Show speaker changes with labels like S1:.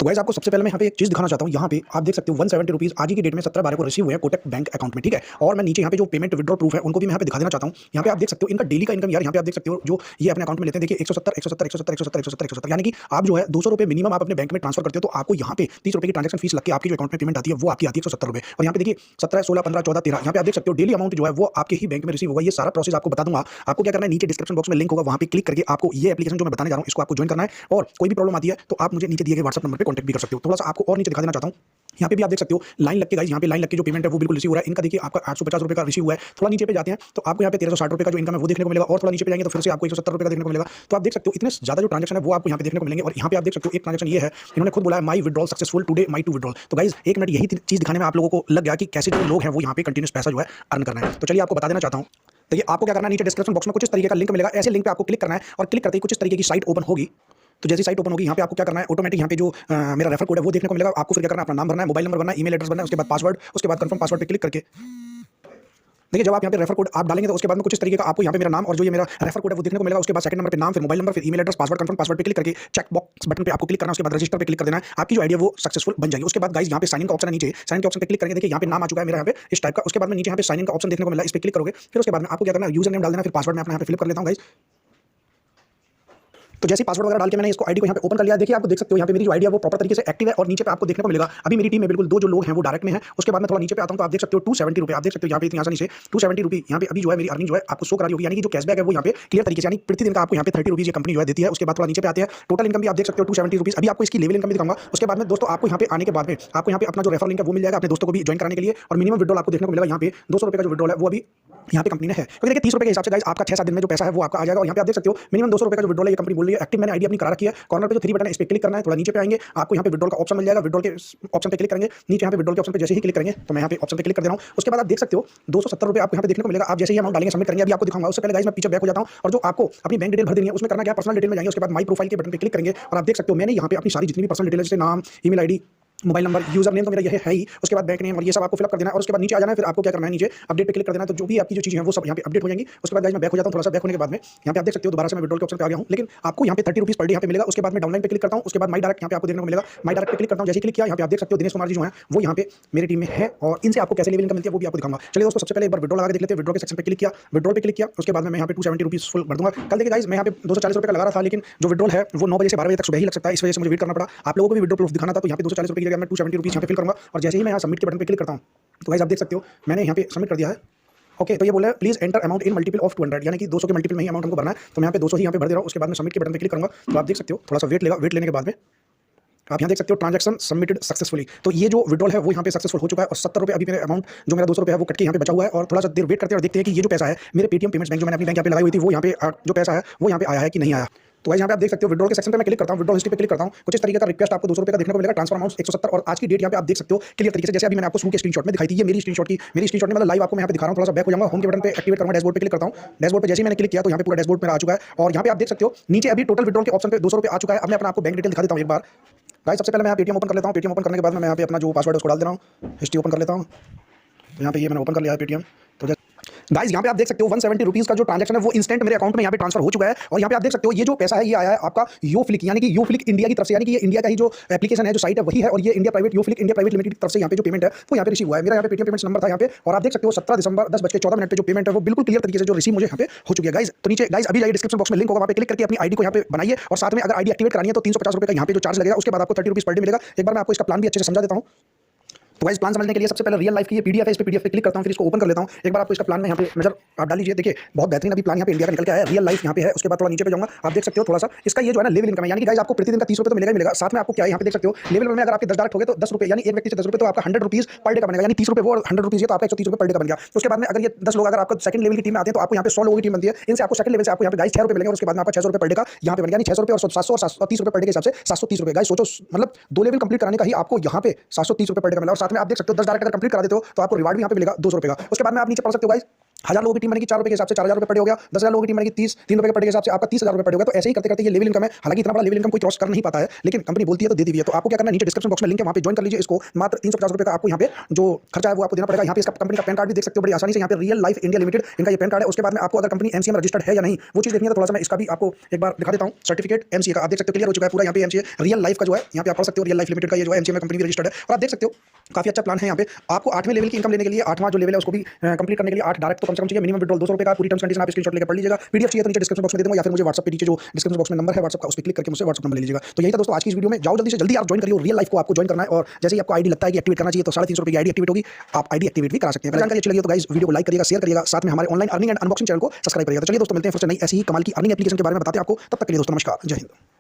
S1: तो गाइस आपको सबसे पहले मैं यहाँ पे एक चीज़ दिखाना चाहता हूँ। यहाँ पे आप देख सकते हो 170 रुपीज़ आज ही की डेट में 17/12 को रिसीव हुए हैं कोटक बैंक अकाउंट में, ठीक है। और मैं नीचे यहाँ पे जो पेमेंट विड्रॉ प्रूफ है उनको भी मैं यहाँ पे दिखा देना चाहता हूँ। यहाँ पे आप देख सकते हो इनका डेली का इनकम यार, यहाँ पे आप देख सकते हो जो ये अपने अकाउंट में लेते हैं, देखिए 170 यानी कि आप जो है 200 रुपये मिनिमम आप अपने बैंक में ट्रांसफर करते हो, तो आपको यहाँ पे 30 रुपये की ट्रांजेक्शन फीस लग के आपकी जो अकाउंट में पेमेंट आती है वो आपकी आती है 170 रुपये। और यहाँ पे देखिए 17, 16, 15, 14, 13 यहाँ पे आप देख सकते हो डेली अमाउंट जो है वो आपके ही बैंक में रिसीव होगा। ये सारा प्रोसेस आपको बता दूंगा। आपको क्या करना है, नीचे डिस्क्रिप्शन बॉक्स में लिंक होगा, वहाँ पे क्लिक करके आपको ये एप्लीकेशन जो मैं बताने जा रहा हूँ इसको आपको ज्वाइन करना है। और कोई भी प्रॉब्लम आती है तो आप मुझे नीचे दिए गए व्हाट्सएप नंबर पे कॉन्टैक्ट भी कर सकते हो। थोड़ा सा आपको और नीचे दिखा देना चाहता हूँ। यहाँ पे भी आप देख सकते हो लाइन लग के गाइस, यहाँ पे लाइन लग के जो पेमेंट है वो बिल्कुल रिसीव हो रहा है। इनका देखिए आपका 850 रुपये का रिसीव हुआ है। थोड़ा नीचे पे जाते हैं तो आपको यहाँ पे 1360 रुपये का जो इनकम है वो देखने को मिलेगा। और थोड़ा नीचे पे जाएंगे तो फिर से आपको 170 रुपये का देखने को मिलेगा। तो आप देख सकते हो इतने ज्यादा जो ट्रांजेक्शन है वो आपको यहाँ पे देखने को मिलेंगे। और यहाँ पे आप देख सकते हो एक ट्रांजेक्शन ये है, इन्होंने खुद बोला है my withdrawal successful today, my two withdrawal. तो गाइस एक मिनट यही चीज दिखाने में आप लोगों को लग गया कि कैसे जो लोग हैं वो यहाँ पे कंटिन्यूस पैसा जो है अर्न करना है। तो चलिए आपको बता देना चाहता हूँ। तो ये आपको क्या करना है, नीचे डिस्क्रिप्शन बॉक्स में कुछ इस तरीके का लिंक मिलेगा, ऐसे लिंक पे आपको क्लिक करना है और क्लिक करते ही कुछ इस तरीके की साइट ओपन होगी। तो जैसी साइट ओपन होगी यहाँ पे आपको क्या करना है, ऑटोमेटिक यहाँ पे जो मेरा रेफर कोड है वो देखने को मिलेगा। आपको फिर क्या करना है, अपना नाम भरना है, मोबाइल नंबर भरना है, ईमेल एड्रेस भरना है, उसके बाद पासवर्ड, उसके बाद कंफर्म पासवर्ड पे क्लिक करके देखिए जब आप यहाँ पे रेफर कोड आप डालेंगे तो उसके बाद में कुछ इस तरीके का आपको यहाँ पे मेरा नाम और जो ये मेरा रेफर कोड है वो देखने को मिलेगा। उसके बाद सेकंड नंबर पे नाम, फिर मोबाइल नंबर, फिर email address, password, confirm password पे क्लिक करके चेक बॉक्स बटन पे आपको क्लिक करना है। उसके बाद रजिस्टर पे क्लिक कर देना है, आपकी जो आईडी है वो सक्सेसफुल बन जाएगी। उसके बाद गाइस यहाँ पे साइन इन का ऑप्शन है, नीचे साइन के ऑप्शन पे क्लिक करेंगे, देखिए यहाँ पे नाम आ चुका है मेरा यहाँ पे इस टाइप का। उसके बाद में नीचे यहाँ पे साइन इन का ऑप्शन देखने को मिला है, इस पे क्लिक करोगे। फिर उसके बाद में आपको क्या करना है, यूजर नेम डाल देना, फिर पासवर्ड मैं अपना यहाँ पे फिल कर लेता हूँ गाइस। तो जैसे पासवर्ड वगैरह डाल के मैंने इसको आईडी को यहाँ पे ओपन कर लिया। देखिए आपको देख सकते हो यहाँ पे मेरी जो आईडी है वो प्रॉपर तरीके से एक्टिव है। और नीचे पे आपको देखने को मिलेगा अभी मेरी टीम में बिल्कुल 2 जो लोग हैं वो डायरेक्ट में है। उसके बाद मैं थोड़ा नीचे पे आता हूँ तो आप देख सकते हो 270 रुपये, आप देख सकते हो यहाँ पे इतनी आसानी से 270 रुपये यहाँ पे अभी जो है मेरी अर्निंग जो है आपको शो करा रही होगी। यानी कि जो कैशबैक है वो यहाँ पे क्लियर तरीके से, यानी प्रति दिन का आपको यहाँ पे 30 रुपीज़ ये कंपनी जो है देती है। उसके बाद थोड़ा नीचे पे आते हैं, टोटल इनकम भी आप देख सकते हो 270 रुपीज़। अभी आपको इसकी लेवल इनकम भी दिखाऊंगा। उसके बाद में दोस्तों आपको यहाँ पे आने के बाद में आपको यहाँ पे अपना जो रेफर लिंक है वो मिल जाएगा अपने दोस्तों को भी ज्वाइन कराने के लिए। और मिनिमम विड्रॉल आपको देखने को मिलेगा यहाँ पे 200 रुपये का जो विड्रॉल है वो अभी यहाँ पे कंपनी ने है। क्योंकि देखिए 30 रुपये के हिसाब से गाइस आपका 6-7 दिन में जो पैसा है वो आपका आ जाएगा। और यहाँ पे आप देख सकते हो मिनिमम 200 रुपये का जो विड्रॉल है ये कंपनी बोल रही है। एक्टिव मैंने आईडी अपनी करा रखी है। कॉर्नर पे जो 3 बटन है इस पे क्लिक करना है, थोड़ा नीचे पे आएंगे आपको यहाँ पे विड्रॉल का ऑप्शन मिल जाएगा। विड्रॉल के ऑप्शन पे क्लिक करेंगे, नीचे यहाँ पे विड्रॉल के ऑप्शन पे जैसे ही क्लिक करेंगे तो मैं यहाँ पे ऑप्शन पे क्लिक कर दे रहा हूँ। उसके बाद आप देख सकते हो 270 रुपये आपको यहाँ पे देखने को मिलेगा। आप जैसे ही अमाउंट डालेंगे सबमिट करेंगे, अभी आपको दिखाऊंगा। उससे पहले गाइस मैं पीछे बैक हो जाता हूँ और जो आपको अपनी बैंक डिटेल भर देनी है उसमें करना क्या, पर्सनल डिटेल में जाएंगे। उसके बाद माई प्रोफाइल के बटन पे क्लिक करेंगे और आप देख सकते हो मैंने यहाँ पे अपनी सारी जितनी भी पर्सनल डिटेल जैसे नाम, email ID, mobile number, user name तो मेरा ये है ही, उसके बाद बैंक नेम और ये सब आपको फिलअप कर देना है। और उसके बाद नीचे आ जाना है, फिर आपको क्या करना है, नीचे अपडेट पे क्लिक कर देना है। तो जो भी आपकी जो चीज़ें हैं वो सब यहाँ पे अपडेट हो जाएंगी। उसके बाद गाइस मैं बैक हो जाता हूँ। थोड़ा सा बैक होने के बाद में यहाँ पे आप देख सकते हो दोबारा से मैं विड्रॉल के ऑप्शन पे आ गया हूँ। लेकिन आपको यहाँ पे 30 रुपीज़ पर डे यहाँ पे मिलेगा। उसके बाद मैं डाउनलाइन पे क्लिक करता हूँ। उसके बाद माई डायरेक्ट यहाँ पे आपको देखने को मिलेगा, माई डायरेक्ट पे क्लिक करता हूँ। जैसे क्लिक किया यहाँ पे आप देख सकते हो दिनेश कुमार जी जो है वो यहाँ पे मेरी टीम में है और इनसे आपको कैसे लेवल इनकम मिलती है वो भी आपको दिखाऊंगा। चलिए दोस्तों सबसे पहले एक बार विड्रॉल लगा के देख लेते हैं। विड्रॉल के सेक्शन पे क्लिक किया, विड्रॉल पे क्लिक किया, उसके बाद मैं यहाँ पे 270 रुपीज़ फुल भर दूंगा। कल देखिए गाइस मैं यहाँ पे 240 रुपये का लगा रहा था, लेकिन जो विड्रॉल है वो 9 बजे से 12 बजे तक सुबह ही लग सकता है, इस वजह से मुझे वेट करना पड़ा। आप लोगों को भी विड्रॉल प्रूफ दिखाना था तो यहाँ पे 240 रुपये की जगह मैं 270 रुपीज़ यहाँ पे फिल करूँगा। और जैसे ही मैं यहाँ सबमिट के बटन पे क्लिक करता हूँ तो गाइस आप देख सकते हो मैंने यहाँ पे सबमिट कर दिया है। ओके तो ये बोला है please enter amount in multiple of 200, यानी कि 200 के मल्टीपल में ही अमाउंट हमको भरना है। तो मैं यहाँ पे 200 ही यहाँ पे भर दे रहा हूँ। उसके बाद मैं सबमिट के बटन पे क्लिक करूँगा तो आप देख सकते हो थोड़ा सा वेट लेगा। वेट लेने के बाद में आप यहाँ देख सकते हो ट्रांजैक्शन सबमिटेड सक्सेसफुली। तो ये जो विड्रॉल है वो यहाँ पे सक्सेसफुल हो चुका है। और 70 रुपये अभी मेरे अमाउंट जो मेरा 200 रुपये है वो कट के यहाँ पे बचा हुआ है। और थोड़ा सा देर वेट करते हैं और देखते हैं कि ये जो पैसा है मेरे पेटीएम पेमेंट्स बैंक जो मैंने अपनी बैंक यहाँ पे लगाई हुई थी वो यहाँ पे जो पैसा है वो यहाँ पे आया है कि नहीं आया। तो गाइस यहाँ पे आप देख सकते हो विड्रॉल के सेक्शन पे मैं क्लिक करता हूँ, विड्रॉल हिस्ट्री पे क्लिक करता हूँ। कुछ इस तरीके का रिक्वेस्ट आपको 200 रुपये का देखने को मिलेगा, ट्रांसफर अमाउंट 170 और आज की डेट यहाँ पे आप देख सकते हो क्लियर तरीके से। जैसे अभी मैंने आपको शुरू के स्क्रीनशॉट में दिखाई थी, ये मेरी स्क्रीनशॉट में मतलब लाइव आपको मैं यहाँ पे दिखा रहा हूँ। थोड़ा सा बैक हो जाऊंगा, होम के बटन पे एक्टिवेट करूँगा, डैशबोर्ड पे क्लिक करता हूँ। डैशबोर्ड पे जैसे ही मैंने क्लिक किया तो यहाँ पे पूरा डैशबोर्ड मेरा आ चुका है। और यहाँ पे आप देख सकते हो नीचे अभी टोटल विड्रॉल के ऑप्शन पे 200 रुपये आ चुका है। अब मैं अपना आपको बैंक डिटेल दिखा देता हूँ एक बार। गाइस सबसे पहले मैं पेटीएम ओपन कर लेता हूँ। पेटीएम ओपन करने के बाद मैं यहाँ पे अपना जो पासवर्ड है उसको डाल दे रहा हूँ, हिस्ट्री ओपन कर लेता हूँ। तो यहाँ पे ये मैंने ओपन कर लिया है पेटीएम। तो गाइस यहाँ पे आप देख सकते हो 170 रुपीज़ का जो ट्रांजैक्शन है वो इंस्टेंट मेरे अकाउंट में यहाँ पे ट्रांसफर हो चुका है। और यहाँ पे आप देख सकते हो ये जो पैसा है ये आया है आपका यो फ्लिक, यानी कि यो फ्लिक इंडिया की तरफ से, यानी कि ये इंडिया का ही जो एप्लीकेशन है जो साइट है वही है। और ये इंडिया प्राइवेट यो फ्लिक इंडिया प्राइवेट लिमिटेड की तरफ से यहाँ पे जो पेमेंट है वो यहाँ पे रिसीव हुआ है। मेरा यहाँ पे पेटीएम पेमेंट्स नंबर था यहाँ पे। और आप देख सकते हो 17 दिसंबर 10:14 पे जो पेमेंट है वो बिल्कुल क्लियर तरीके से जो रिसीव मुझे यहाँ पे हो चुकी है गाइस। तो नीचे गाइस अभी जाइए डिस्क्रिप्शन बॉक्स में लिंक होगा, वहाँ पे क्लिक करके अपनी आईडी को यहाँ पे बनाइए। और साथ में अगर आईडी एक्टिवेट करानी है तो 350 रुपये का यहाँ पे जो चार्ज लगेगा। उसके बाद आपको 30 रुपीज़ पर डे मिलेगा। एक बार मैं आपको इसका प्लान भी अच्छे से समझा देता हूँ। तो गाइस प्लान समझने के लिए सबसे पहले रियल लाइफ की ये पीडीएफ है, इस पे पीडीएफ पे क्लिक करता हूँ, फिर इसको ओपन कर लेता हूँ। एक बार आपको इसका प्लान में यहाँ पे नजर आप डाल लीजिए। देखिए बहुत बेहतरीन अभी प्लान यहाँ पे इंडिया का निकल के आया है। रियल लाइफ यहाँ पे है। उसके बाद थोड़ा नीचे पे जाऊंगा, आप देख सकते हो थोड़ा सा इसका ये जो है ना लेवल इनकम है, यानी कि गाइस आपको प्रतिदिन का 30 रुपये तो मिलेगा ही मिलेगा। साथ में आपको क्या है यहाँ पे देख सकते हो लेवल में अगर आपके 10 डायरेक्ट हो गए तो 10 रुपये, यानी एक व्यक्ति से 10 रुपये तो आपका 100 रुपीज़ पर डे का बनेगा। यानी 30 रुपये वो और 100 रुपीज़ तो आपका 130 रुपये पर डे का बन गया। उसके बाद में अगर ये 10 लोग अगर आपका सेकंड लेवल की टीम में आते हैं तो आपको यहाँ पे 100 लोगों की टीम बनती है। इनसे आपको सेकंड लेवल से आपको यहाँ पे गाइस 6 रुपये मिलेंगे। उसके बाद में आपका 600 रुपये पर डे का यहाँ पे बन गया, यानी 600 रुपये और 700 और 730 रुपये पर डे के हिसाब से 730 रुपये। गाइस सोचो मतलब 2 लेवल कंप्लीट कराने का ही आपको यहाँ पे 730 रुपये पर डे का मिला। और साथ में आप देख सकते हो 10 डायरेक्ट अगर कंप्लीट करा देते हो तो आपको रिवार्ड भी यहाँ पे मिलेगा 200 रुपये का। उसके बाद में आप नीचे पढ़ सकते हो गाइस 1000 लोगों की टीम बनेगी 4 रुपए के हिसाब से 4000 रुपए पर डे हो गया। 10,000 लोगों की टीम बनेगी 3 रुपए के पर डे के हिसाब से आपका 30,000 रुपए पर डे होगा। तो ऐसे ही करते करते ये लेवल इनकम है। हालांकि इतना बड़ा लेवल इनकम कोई क्रॉस कर नहीं पाता है, लेकिन कंपनी बोलती है तो दे दी हुई है। तो आपको क्या करना है, नीचे डिस्क्रिप्शन बॉक्स में लिंक है, वहां पे ज्वाइन कर लीजिए इसको। मात्र 350 रुपए का आपको यहाँ पे जो खर्चा है वो आपको देना पड़ेगा। यहाँ पे इसका कंपनी का पैन कार्ड भी देख सकते हो बड़ी आसानी से। यहाँ पे रियल लाइफ इंडिया लिमिटेड इनका ये पैन कार्ड है। उसके बाद में आपको अगर कंपनी एमसीए में रजिस्टर्ड है या नहीं वो चीज देखनी है, तो थोड़ा सा मैं इसका भी आपको एक बार दिखा देता हूँ। सर्टिफिकेट एमसीए का आप देख सकते हो क्लियर हो चुका है पूरा। यहाँ पे एमसीए रियल लाइफ का जो है यहाँ पे आप पढ़ सकते हो, रियल लाइफ लिमिटेड का ये जो है एमसीए में कंपनी भी रजिस्टर्ड है। और आप देख सकते हो काफी अच्छा प्लान है। यहाँ पे आपको 8वें लेवल की इनकम लेने के लिए 8वां जो लेवल है उसको भी कंप्लीट करने के लिए 8 डायरेक्ट तो कम से कम चाहिए। मिनिमम विड्रॉल 200 रुपए का। पूरी टर्म्स कंडीशन आप स्क्रीनशॉट लेकर पढ़ लीजिएगा। पीडीएफ चाहिए तो नीचे डिस्क्रिप्शन बॉक्स में दे दूंगा, या फिर मुझे व्हाट्सएप पे नीचे जो डिस्क्रिप्शन बॉक्स में नंबर है व्हाट्सएप का उस पर क्लिक करके मुझसे व्हाट्सएप नंबर ले लीजिएगा। तो यही था दोस्तों आज की इस वीडियो में। जाओ जल्दी से जल्दी आप ज्वाइन करिए। रियल लाइफ को आपको ज्वाइन करना है और जैसे ही आपको आईडी लगता है कि एक्टिवेट करना चाहिए तो 350 रुपए की आईडी एक्टिवेट होगी। आप आईडी एक्टिवेट भी करा सकते हैं। जानकारी अच्छी लगी तो गाइस वीडियो को लाइक करिएगा, शेयर करिएगा, साथ में हमारे online earning and unboxing channel को सब्सक्राइब करिएगा। तो चलिए दोस्तों मिलते हैं फिर से नई ऐसी ही कमाल की अर्निंग एप्लीकेशन के बारे में बताते हैं आपको। तब तक के लिए दोस्तों नमस्कार, जय हिंद।